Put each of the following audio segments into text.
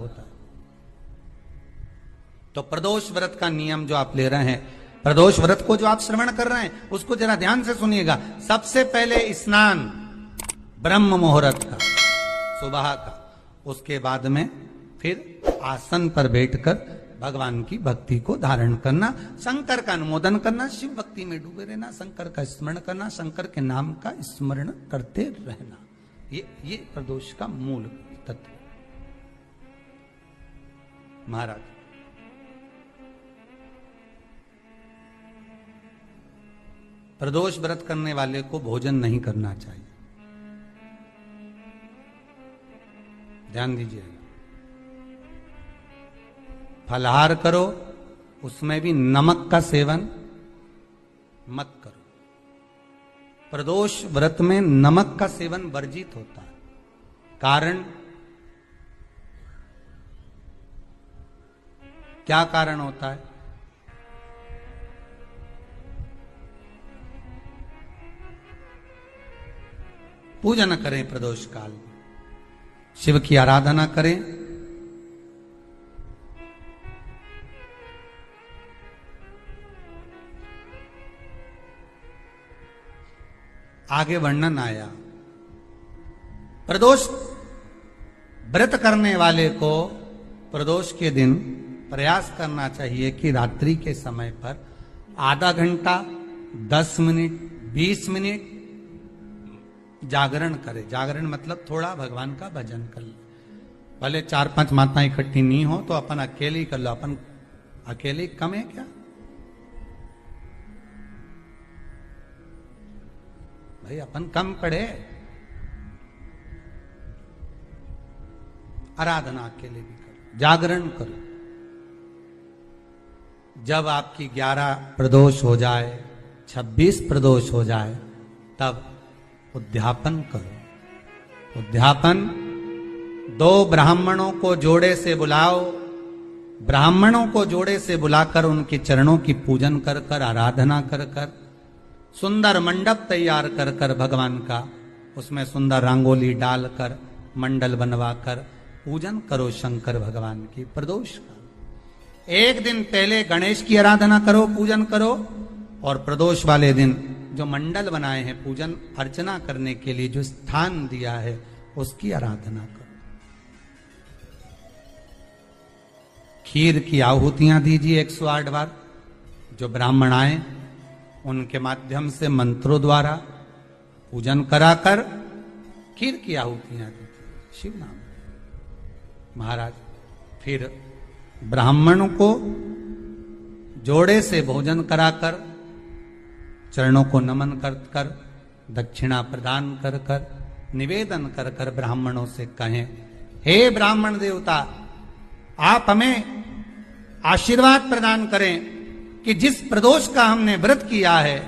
होता है। तो प्रदोष व्रत का नियम जो आप ले रहे हैं, प्रदोष व्रत को जो आप श्रवण कर रहे हैं, उसको जरा ध्यान से सुनिएगा। सबसे पहले स्नान ब्रह्म मुहूर्त का, सुबह का, उसके बाद में फिर आसन पर बैठकर भगवान की भक्ति को धारण करना, शंकर का अनुमोदन करना, शिव भक्ति में डूबे रहना, शंकर का स्मरण करना, शंकर के नाम का स्मरण करते रहना। ये प्रदोष का मूल तत्व। महाराज प्रदोष व्रत करने वाले को भोजन नहीं करना चाहिए, ध्यान दीजिएगा। फलाहार करो, उसमें भी नमक का सेवन मत करो। प्रदोष व्रत में नमक का सेवन वर्जित होता है। कारण क्या कारण होता है? पूजन करें प्रदोष काल में, शिव की आराधना करें, आगे वर्णन आया। प्रदोष व्रत करने वाले को प्रदोष के दिन प्रयास करना चाहिए कि रात्रि के समय पर आधा घंटा, 10 मिनट, 20 मिनट जागरण करे। जागरण मतलब थोड़ा भगवान का भजन कर ले। भले 4-5 माताएं इकट्ठी नहीं हो तो अपन अकेले ही कर लो। अपन अकेले कम है क्या भाई? अपन कम पड़े, आराधना अकेले भी करो, जागरण करो। जब आपकी 11 प्रदोष हो जाए, 26 प्रदोष हो जाए, तब उद्यापन करो। उद्यापन 2 ब्राह्मणों को जोड़े से बुलाओ, ब्राह्मणों को जोड़े से बुलाकर उनके चरणों की पूजन कर कर, आराधना कर कर, सुंदर मंडप तैयार कर कर भगवान का, उसमें सुंदर रंगोली डालकर, मंडल बनवाकर पूजन करो शंकर भगवान की प्रदोष का। एक दिन पहले गणेश की आराधना करो, पूजन करो, और प्रदोष वाले दिन जो मंडल बनाए हैं पूजन अर्चना करने के लिए, जो स्थान दिया है, उसकी आराधना करो। खीर की आहुतियां दीजिए 108 बार। जो ब्राह्मण आए उनके माध्यम से मंत्रों द्वारा पूजन कराकर खीर की आहुतियां दीजिए शिव नाम। महाराज फिर ब्राह्मणों को जोड़े से भोजन कराकर, चरणों को नमन कर कर, दक्षिणा प्रदान कर कर, निवेदन कर कर ब्राह्मणों से कहें, हे ब्राह्मण देवता, आप हमें आशीर्वाद प्रदान करें कि जिस प्रदोष का हमने व्रत किया है,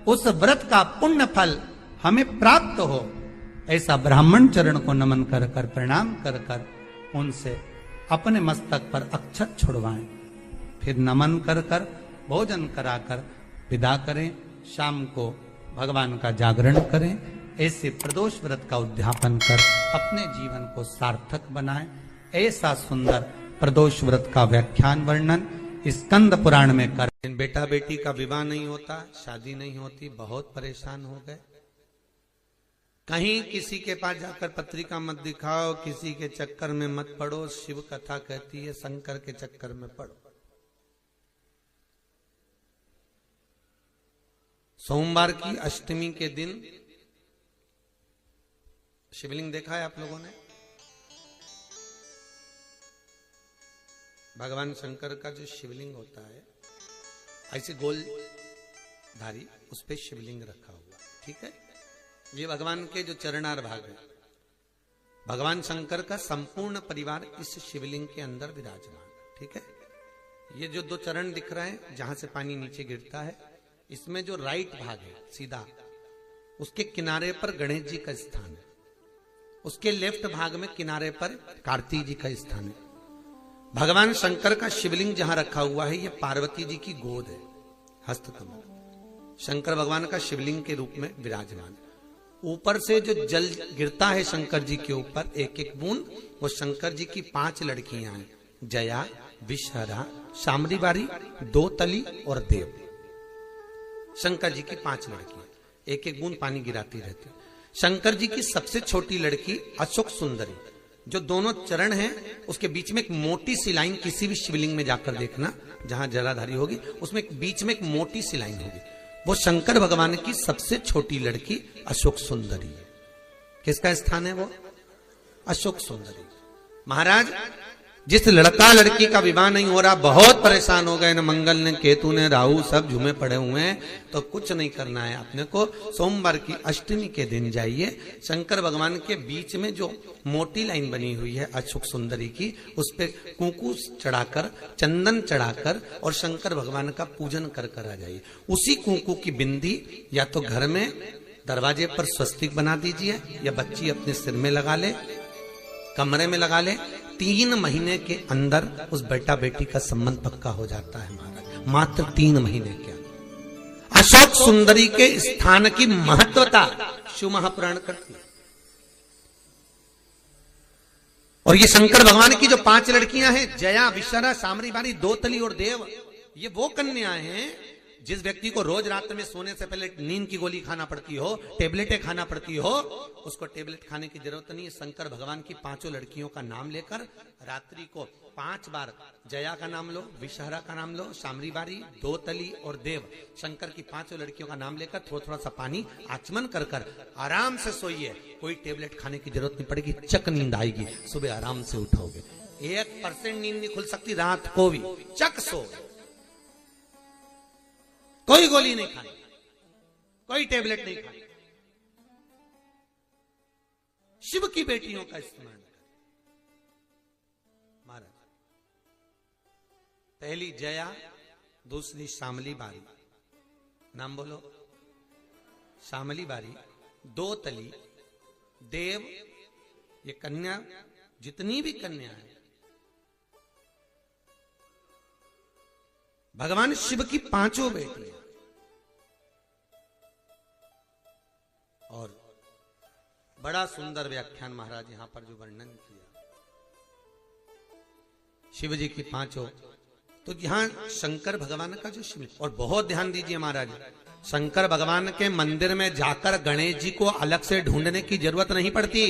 उस व्रत का पुण्य फल हमें प्राप्त हो। ऐसा ब्राह्मण चरण को नमन कर कर, प्रणाम कर कर उनसे अपने मस्तक पर अक्षत छुड़वाएं। फिर नमन कर कर, भोजन कराकर विदा करें। शाम को भगवान का जागरण करें। ऐसे प्रदोष व्रत का उद्यापन कर अपने जीवन को सार्थक बनाएं। ऐसा सुंदर प्रदोष व्रत का व्याख्यान वर्णन स्कंद पुराण में कर। बेटा बेटी का विवाह नहीं होता, शादी नहीं होती, बहुत परेशान हो गए। कहीं किसी के पास जाकर पत्रिका मत दिखाओ, किसी के चक्कर में मत पड़ो। शिव कथा कहती है शंकर के चक्कर में पड़ो। सोमवार की अष्टमी के दिन शिवलिंग देखा है आप लोगों ने? भगवान शंकर का जो शिवलिंग होता है, ऐसे गोल धारी, उस पे शिवलिंग रखा हुआ, ठीक है। ये भगवान के जो चरणार भाग है, भगवान शंकर का संपूर्ण परिवार इस शिवलिंग के अंदर विराजमान, ठीक है। ये जो 2 चरण दिख रहे हैं, जहां से पानी नीचे गिरता है, इसमें जो राइट भाग है सीधा, उसके किनारे पर गणेश जी का स्थान है। उसके लेफ्ट भाग में किनारे पर कार्तिक जी का स्थान है। भगवान शंकर का शिवलिंग जहां रखा हुआ है, यह पार्वती जी की गोद है, हस्तकमल। शंकर भगवान का शिवलिंग के रूप में विराजमान। ऊपर से जो जल गिरता है शंकर जी के ऊपर एक एक बूंद, वो शंकर जी की 5 लड़कियां हैं, जया, विषहरा, शामरी बारी, दो तली और देव। शंकर जी की 5 लड़कियां एक एक बूंद पानी गिराती रहती। शंकर जी की सबसे छोटी लड़की अशोक सुंदरी, जो दोनों चरण हैं उसके बीच में एक मोटी सी लाइन, किसी भी शिवलिंग में जाकर देखना जहां जलाधारी होगी उसमें बीच में एक मोटी सी लाइन होगी, वो शंकर भगवान की सबसे छोटी लड़की अशोक सुंदरी है। किसका स्थान है वो? अशोक सुंदरी। महाराज जिस लड़का लड़की का विवाह नहीं हो रहा, बहुत परेशान हो गए न मंगल ने, केतु ने, राहु सब झूमे पड़े हुए हैं, तो कुछ नहीं करना है अपने को। सोमवार की अष्टमी के दिन जाइए, शंकर भगवान के बीच में जो मोटी लाइन बनी हुई है अशोक सुंदरी की, उस पे कुंकू चढ़ाकर, चंदन चढ़ाकर और शंकर भगवान का पूजन कर कर आ जाइए। उसी कुंकू की बिंदी या तो घर में दरवाजे पर स्वस्तिक बना दीजिए, या बच्ची अपने सिर में लगा ले, कमरे में लगा ले। 3 महीने के अंदर उस बेटा बेटी का संबंध पक्का हो जाता है महाराज, मात्र 3 महीने के अंदर। अशोक सुंदरी के स्थान की महत्वता शिव महापुराण करती है। और ये शंकर भगवान की जो 5 लड़कियां हैं, जया, विषहरा, शामरी बारी, दो तली और देव, ये वो कन्याएं हैं जिस व्यक्ति को रोज रात में सोने से पहले नींद की गोली खाना पड़ती हो, टेबलेटें खाना पड़ती हो, उसको टेबलेट खाने की जरूरत नहीं है। शंकर भगवान की 5 लड़कियों का नाम लेकर रात्रि को 5 बार जया का नाम लो, विषहरा का नाम लो, शामरी बारी, दो तली और देव, शंकर की 5 लड़कियों का नाम लेकर थोड़ा थोड़ा सा पानी आचमन कर कर आराम से सोइए। कोई टेबलेट खाने की जरूरत नहीं पड़ेगी, चक नींद आएगी, सुबह आराम से उठोगे। 1% नींद नहीं खुल सकती रात को भी, चक सो। कोई गोली नहीं खानी, कोई टेबलेट नहीं खानी। शिव की बेटियों का स्मरण करें महाराज। पहली जया, दूसरी शामली बारी, नाम बोलो, शामली बारी, दो तली, देव, ये कन्या, जितनी भी कन्या है भगवान शिव की 5 बेटियां। और बड़ा सुंदर व्याख्यान महाराज यहां पर जो वर्णन किया शिव जी की 5, तो यहां शंकर भगवान का जो शिव, और बहुत ध्यान दीजिए महाराज, शंकर भगवान के मंदिर में जाकर गणेश जी को अलग से ढूंढने की जरूरत नहीं पड़ती।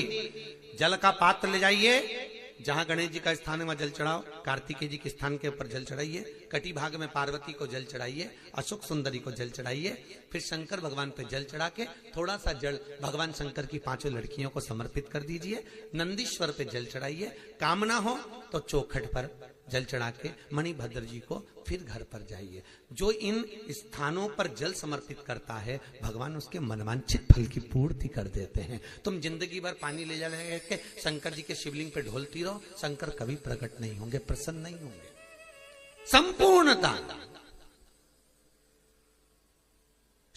जल का पात्र ले जाइए, जहां गणेश जी का स्थान है वहां जल चढ़ाओ, कार्तिकेय जी के स्थान के ऊपर जल चढ़ाइए, कटी भाग में पार्वती को जल चढ़ाइए, अशोक सुंदरी को जल चढ़ाइए, फिर शंकर भगवान पे जल चढ़ा के थोड़ा सा जल भगवान शंकर की 5 लड़कियों को समर्पित कर दीजिए। नंदीश्वर पे जल चढ़ाइए, कामना हो तो चौखट पर जल चढ़ा के मणिभद्र जी को फिर घर पर जाइए। जो इन स्थानों पर जल समर्पित करता है भगवान उसके मनवांछित फल की पूर्ति कर देते हैं। तुम जिंदगी भर पानी ले जा रहे के शंकर जी के शिवलिंग पे ढोलती रहो, शंकर कभी प्रकट नहीं होंगे, प्रसन्न नहीं होंगे। संपूर्णता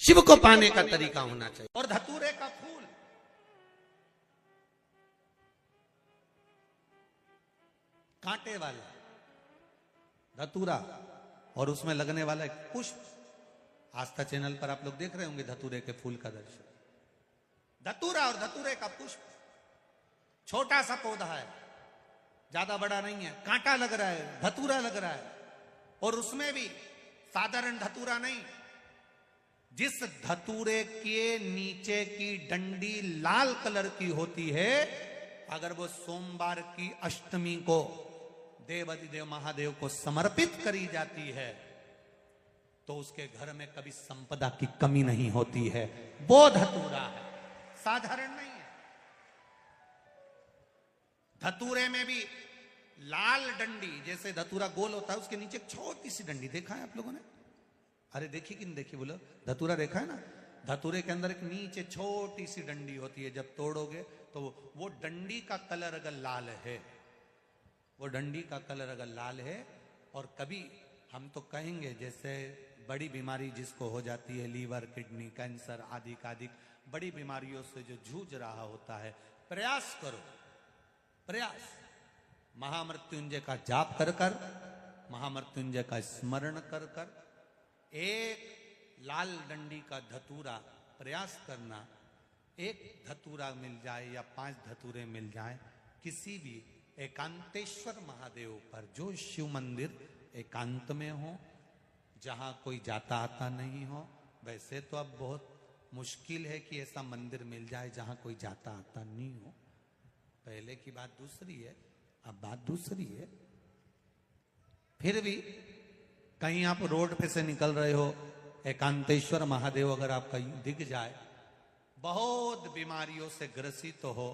शिव को पाने का तरीका होना चाहिए। और धतूरे का फूल, कांटे वाला धतूरा, और उसमें लगने वाला एक पुष्प। आस्था चैनल पर आप लोग देख रहे होंगे धतूरे के फूल का दर्शन। धतूरा और धतूरे का पुष्प, छोटा सा पौधा है, ज्यादा बड़ा नहीं है, कांटा लग रहा है, धतूरा लग रहा है, और उसमें भी साधारण धतूरा नहीं, जिस धतूरे के नीचे की डंडी लाल कलर की होती है, अगर वो सोमवार की अष्टमी को देवाधिदेव महादेव को समर्पित करी जाती है तो उसके घर में कभी संपदा की कमी नहीं होती है। वो धतूरा है, साधारण नहीं है। धतूरे में भी लाल डंडी, जैसे धतूरा गोल होता है उसके नीचे एक छोटी सी डंडी, देखा है आप लोगों ने? अरे देखी कि नहीं देखी बोलो? धतूरा देखा है ना? धतूरे के अंदर एक नीचे छोटी सी डंडी होती है, जब तोड़ोगे तो वो डंडी का कलर अगर लाल है, वो डंडी का कलर अगर लाल है, और कभी हम तो कहेंगे जैसे बड़ी बीमारी जिसको हो जाती है, लीवर, किडनी, कैंसर आदि आदि बड़ी बीमारियों से जो जूझ रहा होता है, प्रयास करो, प्रयास, महामृत्युंजय का जाप कर कर, महामृत्युंजय का स्मरण कर कर, एक लाल डंडी का धतूरा प्रयास करना, एक धतूरा मिल जाए या 5 धतूरे मिल जाए किसी भी एकांतेश्वर महादेव पर, जो शिव मंदिर एकांत में हो, जहां कोई जाता आता नहीं हो। वैसे तो अब बहुत मुश्किल है कि ऐसा मंदिर मिल जाए जहां कोई जाता आता नहीं हो। पहले की बात दूसरी है, अब बात दूसरी है। फिर भी कहीं आप रोड पे से निकल रहे हो, एकांतेश्वर महादेव अगर आपका दिख जाए, बहुत बीमारियों से ग्रसित हो,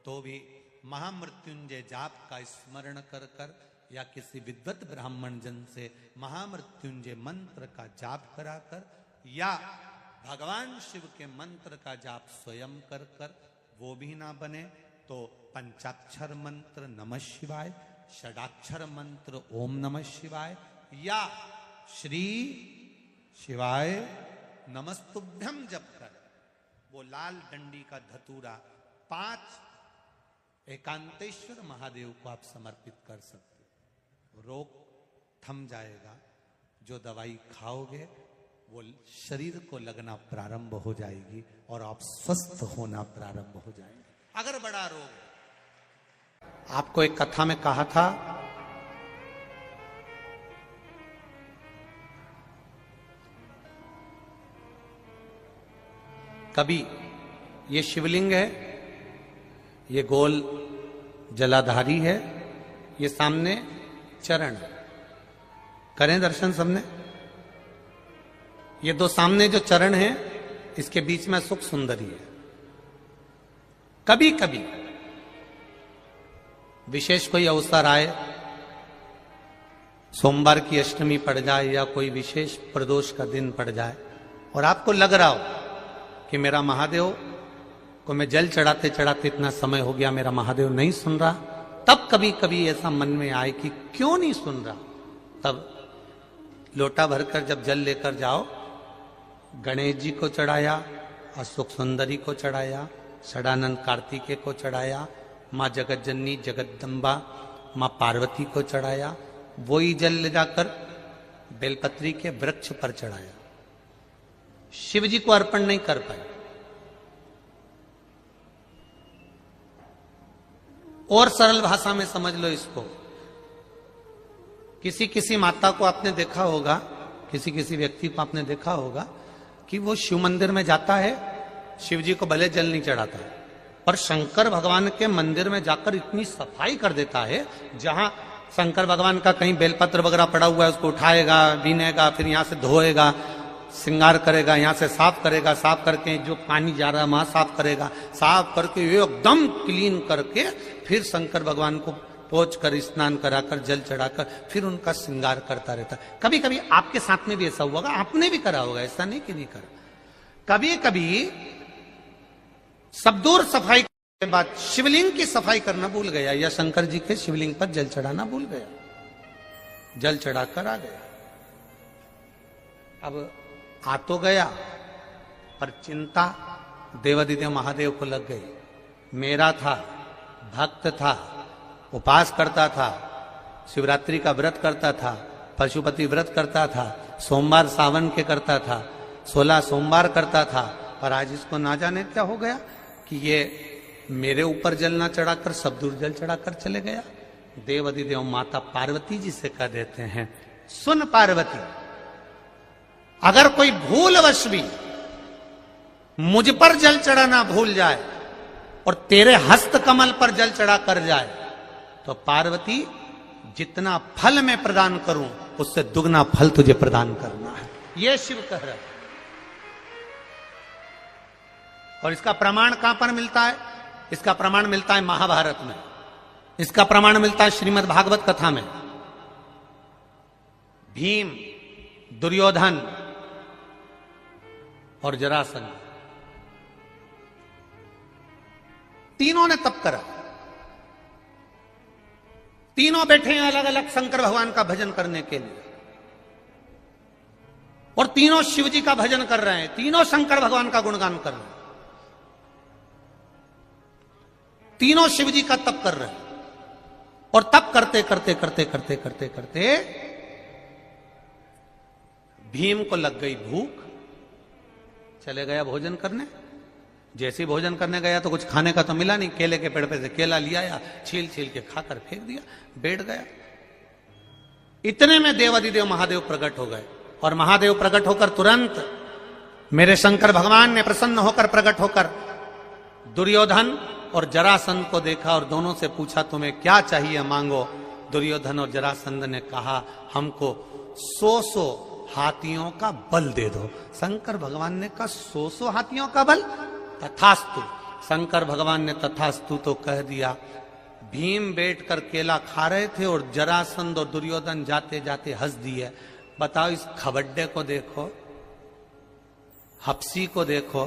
तो भी महामृत्युंजय जाप का स्मरण कर कर या किसी विद्वत ब्राह्मण जन से महामृत्युंजय मंत्र का जाप कराकर या भगवान शिव के मंत्र का जाप स्वयं कर कर, वो भी ना बने तो पंचाक्षर मंत्र नमः शिवाय, षडाक्षर मंत्र ओम नमः शिवाय या श्री शिवाय नमस्तुभ्यम जप कर वो लाल डंडी का धतूरा 5 एकांतेश्वर महादेव को आप समर्पित कर सकते हो। रोग थम जाएगा। जो दवाई खाओगे वो शरीर को लगना प्रारंभ हो जाएगी और आप स्वस्थ होना प्रारंभ हो जाएंगे। अगर बड़ा रोग, आपको एक कथा में कहा था, कभी ये शिवलिंग है, ये गोल जलाधारी है, ये सामने चरण, करें दर्शन सबने। ये 2 सामने जो चरण हैं, इसके बीच में सुख सुंदरी है। कभी कभी विशेष कोई अवसर आए, सोमवार की अष्टमी पड़ जाए या कोई विशेष प्रदोष का दिन पड़ जाए और आपको लग रहा हो कि मेरा महादेव को मैं जल चढ़ाते चढ़ाते इतना समय हो गया, मेरा महादेव नहीं सुन रहा, तब कभी कभी ऐसा मन में आए कि क्यों नहीं सुन रहा, तब लोटा भरकर जब जल लेकर जाओ, गणेश जी को चढ़ाया, अशोक सुंदरी को चढ़ाया, षडानंद कार्तिकेय को चढ़ाया, माँ जगत जननी जगदम्बा माँ पार्वती को चढ़ाया, वही जल ले जाकर बेलपत्री के वृक्ष पर चढ़ाया। शिव जी को अर्पण नहीं कर पाए। और सरल भाषा में समझ लो इसको, किसी किसी माता को आपने देखा होगा, किसी किसी व्यक्ति को आपने देखा होगा कि वो शिव मंदिर में जाता है, शिव जी को भले जल नहीं चढ़ाता है, पर शंकर भगवान के मंदिर में जाकर इतनी सफाई कर देता है, जहां शंकर भगवान का कहीं बेलपत्र वगैरह पड़ा हुआ है उसको उठाएगा, बीनेगा, फिर यहां से धोएगा, श्रृंगार करेगा, यहां से साफ करेगा, साफ करके जो पानी जा रहा है वहां साफ करेगा, साफ करके एकदम क्लीन करके फिर शंकर भगवान को पोंछ कर स्नान कराकर जल चढ़ाकर फिर उनका श्रृंगार करता रहता। कभी कभी आपके साथ में भी ऐसा हुआ होगा, आपने भी करा होगा, ऐसा नहीं कि नहीं करा। कभी कभी सब दूर सफाई के बाद शिवलिंग की सफाई करना भूल गया या शंकर जी के शिवलिंग पर जल चढ़ाना भूल गया, जल चढ़ाकर आ गया। अब आ तो गया, पर चिंता देवादिदेव महादेव को लग गई। मेरा था, भक्त था, उपास करता था, शिवरात्रि का व्रत करता था, पशुपति व्रत करता था, सोमवार सावन के करता था, 16 सोमवार करता था, पर आज इसको ना जाने क्या हो गया कि ये मेरे ऊपर जल ना चढ़ाकर सब दूर जल चढ़ाकर चले गया। देवादिदेव माता पार्वती जी से कह देते हैं, सुन पार्वती, अगर कोई भूलवश भी मुझ पर जल चढ़ाना भूल जाए और तेरे हस्त कमल पर जल चढ़ा कर जाए, तो पार्वती जितना फल मैं प्रदान करूं उससे दुगना फल तुझे प्रदान करना है। यह शिव कह रहा है। और इसका प्रमाण कहां पर मिलता है? इसका प्रमाण मिलता है महाभारत में, इसका प्रमाण मिलता है श्रीमद् भागवत कथा में। भीम, दुर्योधन और जरासंध तीनों ने तप करा, तीनों बैठे हैं अलग अलग शंकर भगवान का भजन करने के लिए, और तीनों शिव जी का भजन कर रहे हैं, तीनों शंकर भगवान का गुणगान कर रहे हैं, तीनों शिव जी का तप कर रहे हैं। और तप करते करते करते करते करते करते भीम को लग गई भूख, चले गया भोजन करने। जैसे ही भोजन करने गया तो कुछ खाने का तो मिला नहीं, केले के पेड़ पे से केला लिया या छील छील के खाकर फेंक दिया, बैठ गया। इतने में देवाधिदेव महादेव प्रकट हो गए, और महादेव प्रकट होकर तुरंत मेरे शंकर भगवान ने प्रसन्न होकर प्रकट होकर दुर्योधन और जरासंध को देखा और दोनों से पूछा तुम्हें क्या चाहिए मांगो। दुर्योधन और जरासंध ने कहा हमको 100 हाथियों का बल दे दो। शंकर भगवान ने कहा 100 हाथियों का बल, तथास्तु। शंकर भगवान ने तथास्तु तो कह दिया। भीम बैठकर केला खा रहे थे और जरासंध और दुर्योधन जाते जाते हंस दिए। बताओ, इस खबड्डे को देखो, हप्सी को देखो,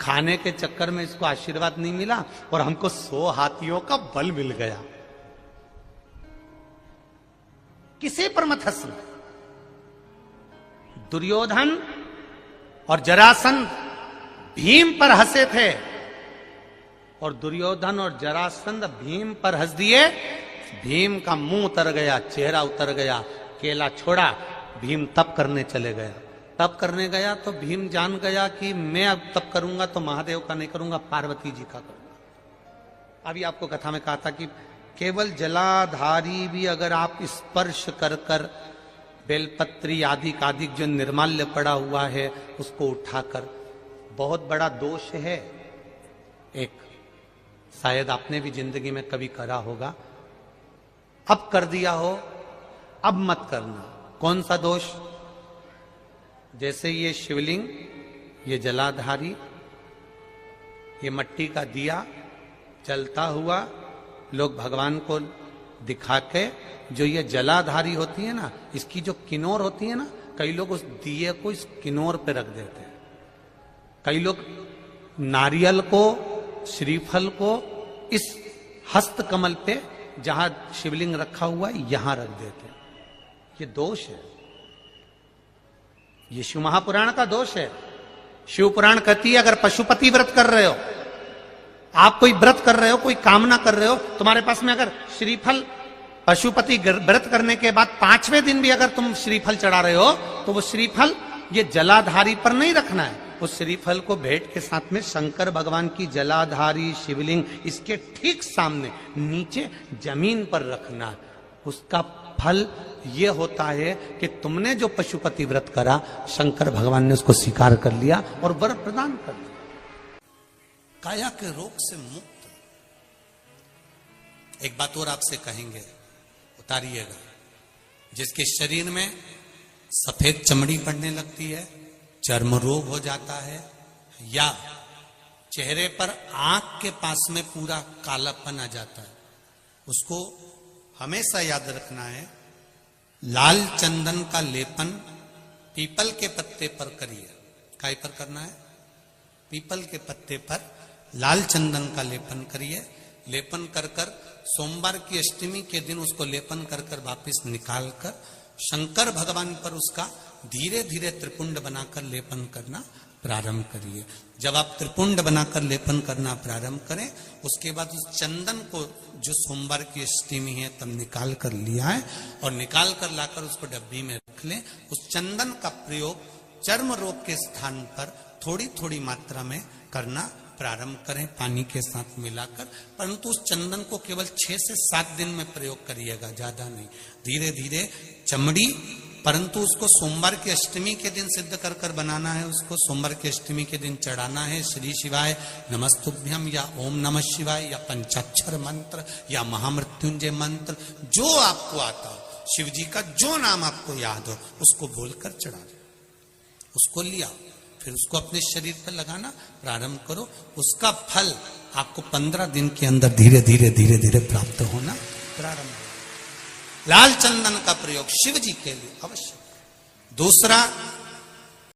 खाने के चक्कर में इसको आशीर्वाद नहीं मिला और हमको 100 हाथियों का बल मिल गया। किसी पर मत हंसना। दुर्योधन और जरासंध भीम पर हंसे थे और दुर्योधन और जरासंध भीम पर हंस दिए। भीम का मुंह उतर गया, चेहरा उतर गया, केला छोड़ा, भीम तप करने चले गया। तप करने गया तो भीम जान गया कि मैं अब तप करूंगा तो महादेव का नहीं करूंगा, पार्वती जी का करूंगा। अभी आपको कथा में कहा था कि केवल जलाधारी भी अगर आप स्पर्श कर कर बेलपत्री आदि कादिक जो निर्माल्य पड़ा हुआ है उसको उठाकर, बहुत बड़ा दोष है एक, शायद आपने भी जिंदगी में कभी करा होगा, अब कर दिया हो, अब मत करना। कौन सा दोष? जैसे ये शिवलिंग, ये जलाधारी, ये मट्टी का दिया जलता हुआ लोग भगवान को दिखा के, जो ये जलाधारी होती है ना, इसकी जो किनोर होती है ना, कई लोग उस दिए को इस किनोर पे रख देते हैं। कई लोग नारियल को, श्रीफल को इस हस्त कमल पे जहां शिवलिंग रखा हुआ है यहां रख देते हैं। ये दोष है, ये शिव महापुराण का दोष है। शिव पुराण कहती है अगर पशुपति व्रत कर रहे हो, आप कोई व्रत कर रहे हो, कोई कामना कर रहे हो, तुम्हारे पास में अगर श्रीफल, पशुपति व्रत करने के बाद 5वें दिन भी अगर तुम श्रीफल चढ़ा रहे हो तो वो श्रीफल ये जलाधारी पर नहीं रखना है। उस श्रीफल को भेंट के साथ में शंकर भगवान की जलाधारी शिवलिंग इसके ठीक सामने नीचे जमीन पर रखना। उसका फल ये होता है कि तुमने जो पशुपति व्रत करा, शंकर भगवान ने उसको स्वीकार कर लिया और वर प्रदान कर दिया। काया के रोग से मुक्त। एक बात और आपसे कहेंगे, उतारिएगा। जिसके शरीर में सफेद चमड़ी पड़ने लगती है, चर्म रोग हो जाता है, या चेहरे पर आंख के पास में पूरा कालापन आ जाता है, उसको हमेशा याद रखना है, लाल चंदन का लेपन पीपल के पत्ते पर करिए। काय पर करना है? पीपल के पत्ते पर लाल चंदन का लेपन करिए। लेपन कर कर सोमवार की अष्टमी के दिन उसको लेपन कर कर वापिस निकाल कर शंकर भगवान पर उसका धीरे धीरे त्रिपुंड बनाकर लेपन करना प्रारंभ करिए। जब आप त्रिपुंड बनाकर लेपन करना प्रारंभ करें, उसके बाद उस चंदन को जो सोमवार की अष्टमी है तब निकाल कर लिया है और निकाल कर लाकर उसको डब्बी में रख लें। उस चंदन का प्रयोग चर्म रोग के स्थान पर थोड़ी थोड़ी मात्रा में करना प्रारंभ करें, पानी के साथ मिलाकर। परंतु उस चंदन को केवल 6 से 7 दिन में प्रयोग करिएगा, ज्यादा नहीं। धीरे धीरे चमड़ी, परंतु उसको सोमवार की अष्टमी के दिन सिद्ध कर कर बनाना है। उसको सोमवार की अष्टमी के दिन चढ़ाना है श्री शिवाय नमस्तुभ्यम या ओम नमः शिवाय या पंचाक्षर मंत्र या महामृत्युंजय मंत्र, जो आपको आता हो, शिव जी का जो नाम आपको याद हो उसको बोलकर चढ़ा दो, उसको लिया, फिर उसको अपने शरीर पर लगाना प्रारंभ करो। उसका फल आपको 15 दिन के अंदर धीरे धीरे धीरे धीरे प्राप्त होना प्रारंभ हो। लाल चंदन का प्रयोग शिव जी के लिए अवश्य। दूसरा,